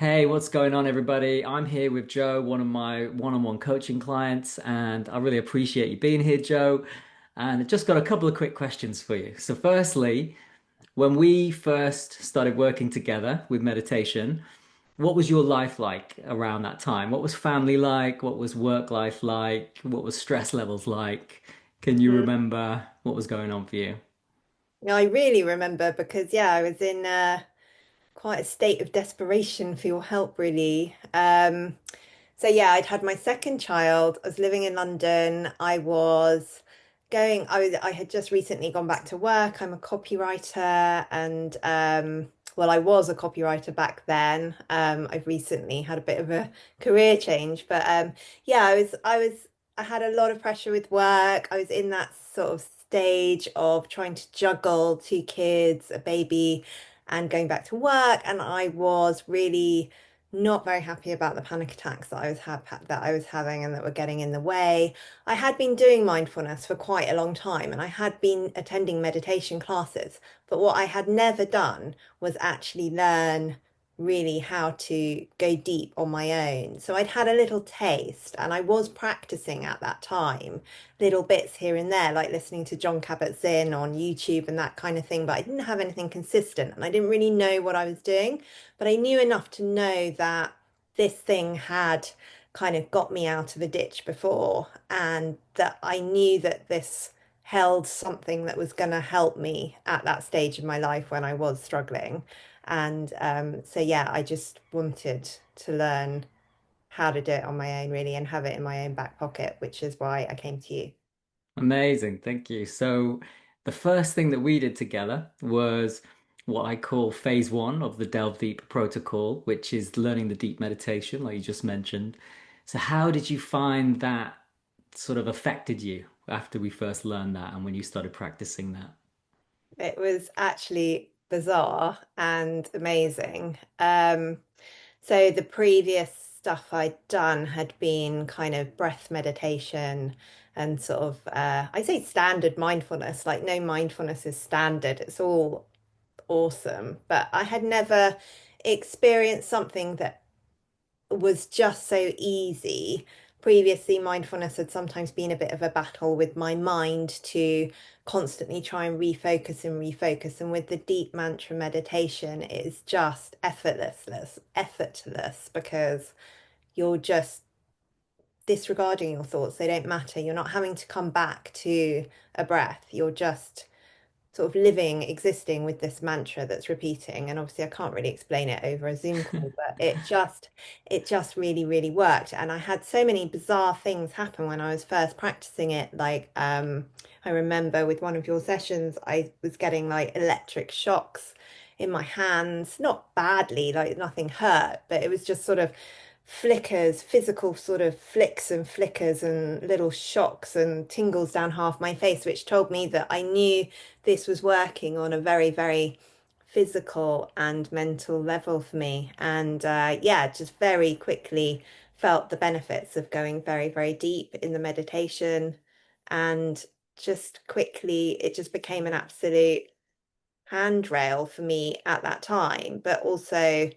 Hey, what's going on, everybody? I'm here with Joe, one of my one-on-one coaching clients, and I really appreciate you being here, Joe. And I just got a couple of quick questions for you. So, firstly, when we first started working together with meditation, what was your life like around that time? What was family like? What was work life like? What was stress levels like? Can you Mm. remember what was going on for you? Yeah, I really remember because I was in quite a state of desperation for your help, really. I'd had my second child. I was living in London. I had just recently gone back to work. I'm a copywriter and I was a copywriter back then. I've recently had a bit of a career change, but I had a lot of pressure with work. I was in that sort of stage of trying to juggle two kids, a baby, and going back to work, and I was really not very happy about the panic attacks that I was having and that were getting in the way. I had been doing mindfulness for quite a long time and I had been attending meditation classes, but what I had never done was actually learn really how to go deep on my own. So I'd had a little taste and I was practicing at that time, little bits here and there, like listening to John Kabat-Zinn on YouTube and that kind of thing, but I didn't have anything consistent and I didn't really know what I was doing. But I knew enough to know that this thing had kind of got me out of a ditch before, and that I knew that this held something that was going to help me at that stage of my life when I was struggling. And I just wanted to learn how to do it on my own, really, and have it in my own back pocket, which is why I came to you. Amazing, thank you. So, the first thing that we did together was what I call phase one of the Delve Deep protocol, which is learning the deep meditation, like you just mentioned. So, how did you find that sort of affected you after we first learned that and when you started practicing that? It was actually bizarre and amazing. So the previous stuff I'd done had been kind of breath meditation and sort of I say standard mindfulness, like no mindfulness is standard. It's all awesome. But I had never experienced something that was just so easy. Previously, mindfulness had sometimes been a bit of a battle with my mind to constantly try and refocus and refocus. And with the deep mantra meditation, it is just effortless because you're just disregarding your thoughts. They don't matter. You're not having to come back to a breath. You're just sort of living, existing with this mantra that's repeating. And obviously I can't really explain it over a Zoom call, but it just really, really worked. And I had so many bizarre things happen when I was first practicing it. I remember with one of your sessions, I was getting like electric shocks in my hands, not badly, like nothing hurt, but it was just sort of flickers, physical sort of flicks and flickers and little shocks and tingles down half my face, which told me that I knew this was working on a very, very physical and mental level for me. And just very quickly felt the benefits of going very, very deep in the meditation. And just quickly, it just became an absolute handrail for me at that time, but also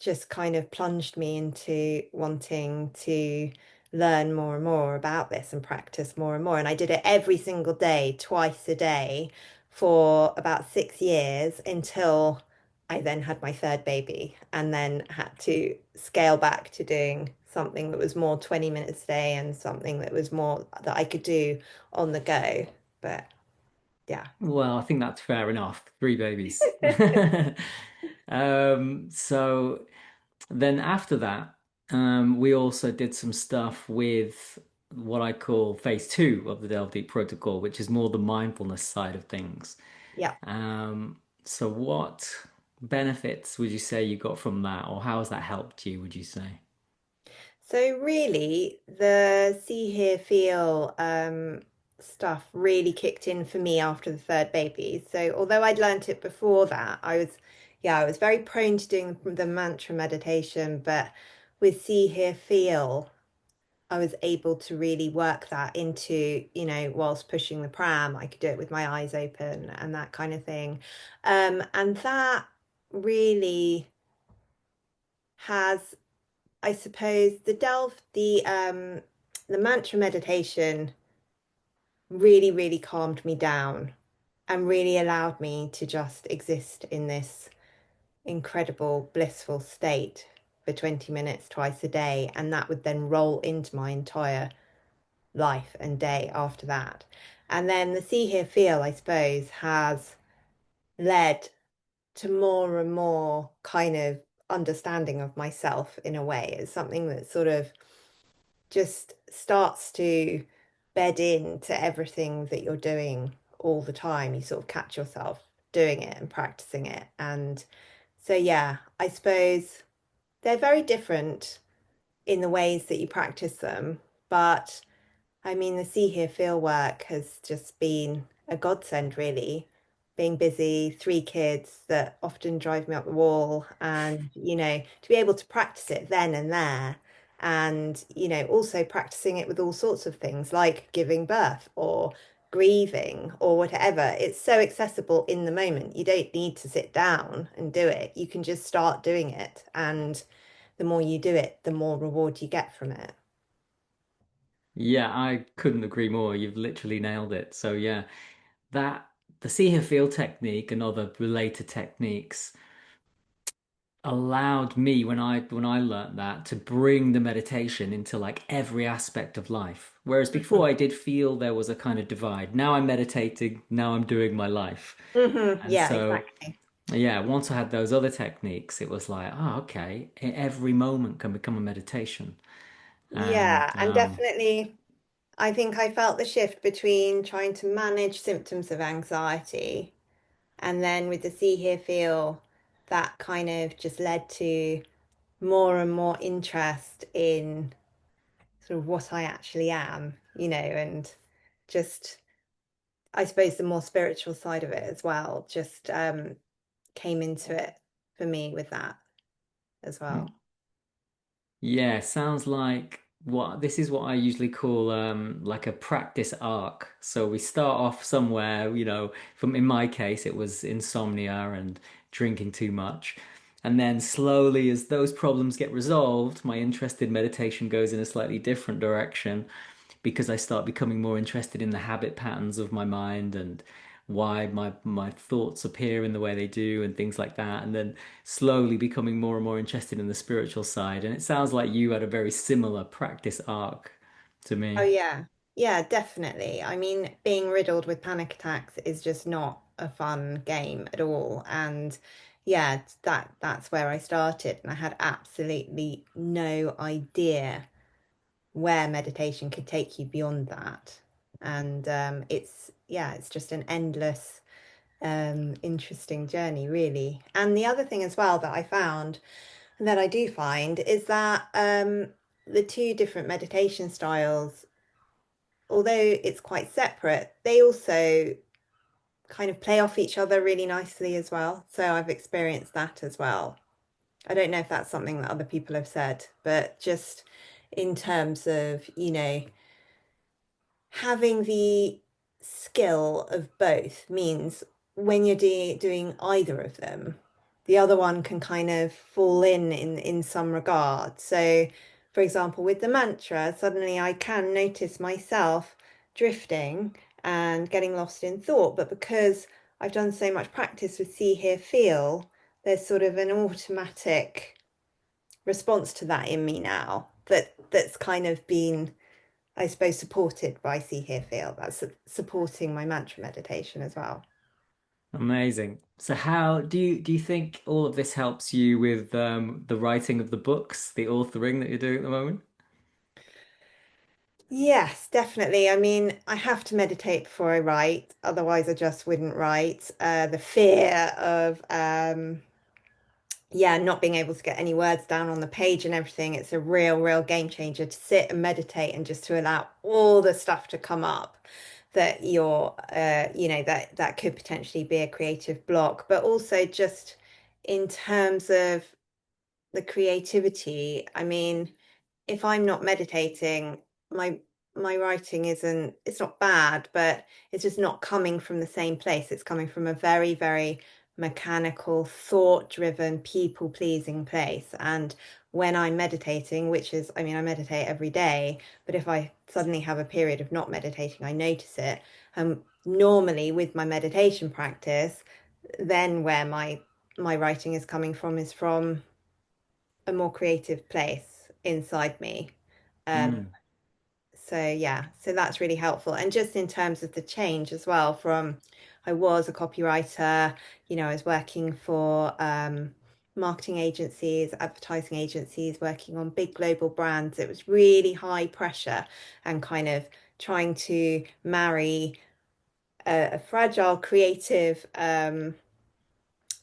just kind of plunged me into wanting to learn more and more about this and practice more and more. And I did it every single day, twice a day, for about 6 years until I then had my third baby and then had to scale back to doing something that was more 20 minutes a day and something that was more that I could do on the go. But yeah. Well, I think that's fair enough. Three babies. So then after that, we also did some stuff with what I call phase two of the Delve Deep protocol, which is more the mindfulness side of things. Yeah. So what benefits would you say you got from that, or how has that helped you, would you say? So really, the see, hear, feel stuff really kicked in for me after the third baby. So although I'd learnt it before that, I was very prone to doing the mantra meditation, but with see, hear, feel, I was able to really work that into, whilst pushing the pram, I could do it with my eyes open and that kind of thing. And that really has, I suppose, the mantra meditation really, really calmed me down and really allowed me to just exist in this incredible, blissful state for 20 minutes twice a day. And that would then roll into my entire life and day after that. And then the See, Hear, Feel, I suppose, has led to more and more kind of understanding of myself in a way. It's something that sort of just starts to bed into everything that you're doing all the time. You sort of catch yourself doing it and practicing it. And so, yeah, I suppose they're very different in the ways that you practice them, but I mean, the See, Hear, Feel work has just been a godsend, really. Being busy, three kids that often drive me up the wall, and, to be able to practice it then and there, and, also practicing it with all sorts of things like giving birth or grieving or whatever. It's so accessible in the moment. You don't need to sit down and do it. You can just start doing it. And the more you do it, the more reward you get from it. Yeah, I couldn't agree more. You've literally nailed it. So yeah, that the see here feel technique and other related techniques allowed me when I learned that to bring the meditation into like every aspect of life. Whereas before I did feel there was a kind of divide. Now I'm meditating, now I'm doing my life. And Yeah, so exactly. yeah, once I had those other techniques, it was like, oh, okay, every moment can become a meditation. And Yeah, and definitely, I think I felt the shift between trying to manage symptoms of anxiety and then with the See, Hear, Feel, that kind of just led to more and more interest in sort of what I actually am, and just, I suppose, the more spiritual side of it as well, just came into it for me with that as well. yeah, sounds like what this is what I usually call like a practice arc. So we start off somewhere, from in my case it was insomnia and drinking too much. And then slowly as those problems get resolved, my interest in meditation goes in a slightly different direction because I start becoming more interested in the habit patterns of my mind and why my thoughts appear in the way they do and things like that. And then slowly becoming more and more interested in the spiritual side. And it sounds like you had a very similar practice arc to Oh me. yeah. Yeah, definitely. I mean, being riddled with panic attacks is just not a fun game at all. And yeah, that's where I started. And I had absolutely no idea where meditation could take you beyond that. And it's just an endless, interesting journey, really. And the other thing as well that I found, and that I do find, is that the two different meditation styles, although it's quite separate, they also kind of play off each other really nicely as well. So I've experienced that as well. I don't know if that's something that other people have said, but just in terms of, having the skill of both means when you're doing either of them, the other one can kind of fall in some regard. So, for example, with the mantra, suddenly I can notice myself drifting and getting lost in thought. But because I've done so much practice with See, Hear, Feel, there's sort of an automatic response to that in me now that's kind of been, I suppose, supported by See, Hear, Feel. That's supporting my mantra meditation as well. Amazing. So how do you think all of this helps you with the writing of the books, the authoring that you're doing at the moment? Yes, definitely. I mean, I have to meditate before I write, otherwise I just wouldn't write. The fear of yeah, not being able to get any words down on the page and everything, it's a real, real game changer to sit and meditate and just to allow all the stuff to come up that that could potentially be a creative block, but also just in terms of the creativity. I mean, if I'm not meditating, my my writing it's not bad, but it's just not coming from the same place. It's coming from a very, very mechanical, thought-driven, people-pleasing place. And when I'm meditating, which is, I mean, I meditate every day, but if I suddenly have a period of not meditating, I notice it. Normally with my meditation practice, then where my writing is coming from is from a more creative place inside me. Um, Mm. so yeah, so that's really helpful. And just in terms of the change as well, from I was a copywriter, I was working for marketing agencies, advertising agencies, working on big global brands. It was really high pressure and kind of trying to marry a fragile creative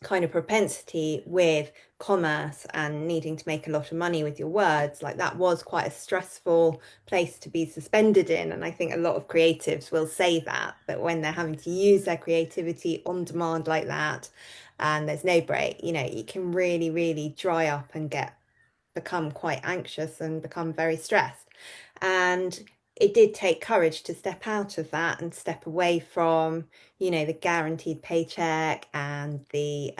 kind of propensity with commerce and needing to make a lot of money with your words. Like that was quite a stressful place to be suspended in. And I think a lot of creatives will say that when they're having to use their creativity on demand like that, and there's no break, you can really, really dry up and become quite anxious and become very stressed. And it did take courage to step out of that and step away from, the guaranteed paycheck and the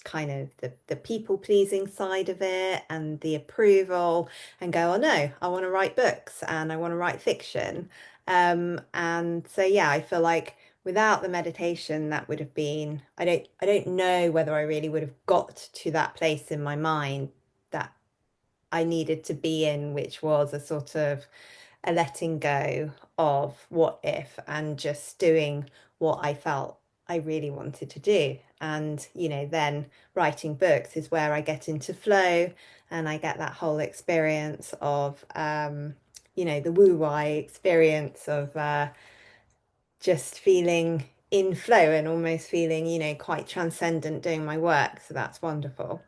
kind of the people pleasing side of it and the approval and go, oh no, I want to write books and I want to write fiction. And so yeah, I feel like without the meditation, that would have been, I don't know whether I really would have got to that place in my mind that I needed to be in, which was a sort of a letting go of what if and just doing what I felt I really wanted to do. And, then writing books is where I get into flow and I get that whole experience of, the woo-wai experience of just feeling in flow and almost feeling, quite transcendent doing my work. So that's wonderful.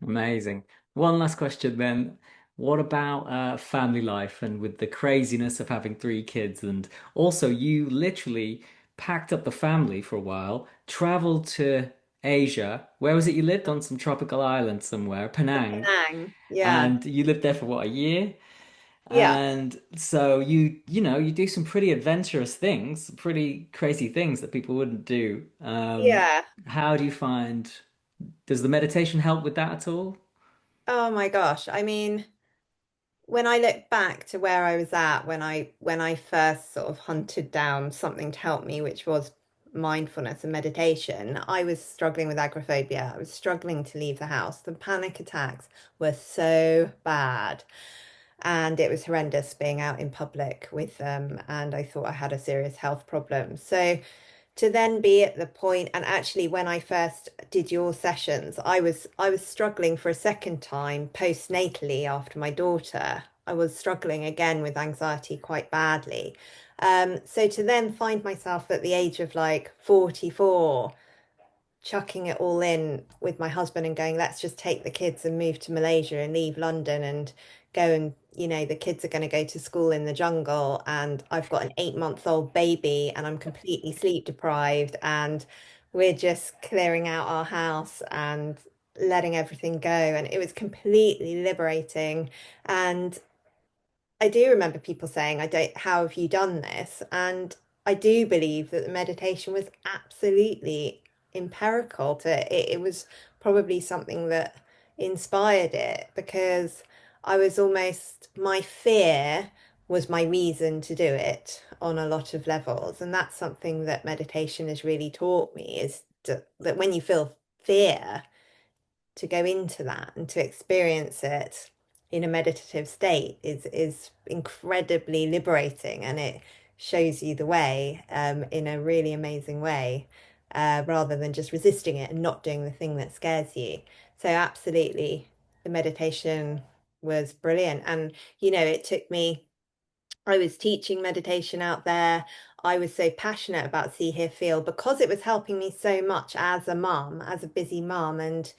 Amazing. One last question then. What about family life and with the craziness of having three kids? And also, you literally packed up the family for a while, traveled to Asia. Where was it you lived? On some tropical island somewhere, Penang. Penang. Yeah. And you lived there for what, a year? Yeah. And so you do some pretty adventurous things, pretty crazy things that people wouldn't do. Yeah. How do you find, does the meditation help with that at all? Oh my gosh. I mean, when I look back to where I was at when I first sort of hunted down something to help me, which was mindfulness and meditation, I was struggling with agoraphobia. I was struggling to leave the house. The panic attacks were so bad. And it was horrendous being out in public with them. And I thought I had a serious health problem. So to then be at the point, and actually when I first did your sessions, I was struggling for a second time postnatally after my daughter. I was struggling again with anxiety quite badly. So to then find myself at the age of like 44 chucking it all in with my husband and going, let's just take the kids and move to Malaysia and leave London and go and, the kids are going to go to school in the jungle. And I've got an 8-month-old baby and I'm completely sleep deprived. And we're just clearing out our house and letting everything go. And it was completely liberating. And I do remember people saying, I don't, how have you done this? And I do believe that the meditation was absolutely empirical to it. It was probably something that inspired it because I was almost, my fear was my reason to do it on a lot of levels. And that's something that meditation has really taught me is that when you feel fear, to go into that and to experience it in a meditative state is incredibly liberating and it shows you the way in a really amazing way rather than just resisting it and not doing the thing that scares you. So absolutely, the meditation was brilliant. And it took me I was teaching meditation out there. I was so passionate about See, Hear, Feel because it was helping me so much as a mum, as a busy mum. And,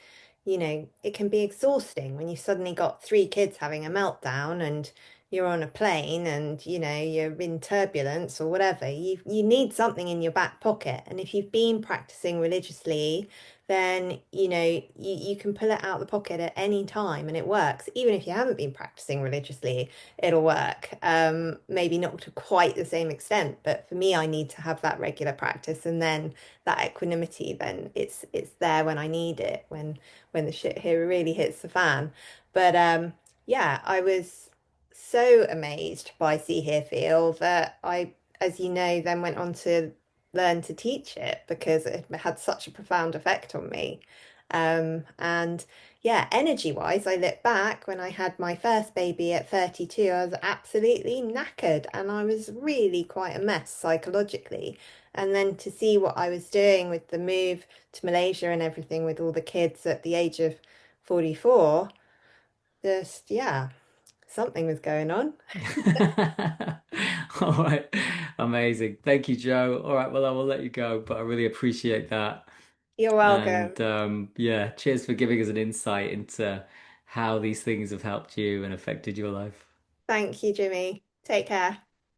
it can be exhausting when you've suddenly got three kids having a meltdown and you're on a plane and, you're in turbulence or whatever. You need something in your back pocket. And if you've been practicing religiously then you can pull it out of the pocket at any time and it works. Even if you haven't been practicing religiously, it'll work. Maybe not to quite the same extent, but for me, I need to have that regular practice and then that equanimity, then it's there when I need it, when the shit here really hits the fan. But yeah, I was so amazed by See Hear Feel that I, as you know, then went on to learn to teach it because it had such a profound effect on me. And yeah, energy wise, I look back when I had my first baby at 32, I was absolutely knackered and I was really quite a mess psychologically. And then to see what I was doing with the move to Malaysia and everything with all the kids at the age of 44, just yeah, something was going on. All right. Amazing. Thank you, Joe. All right, well, I will let you go, but I really appreciate that. You're welcome. And yeah, cheers for giving us an insight into how these things have helped you and affected your life. Thank you, Jimmy. Take care.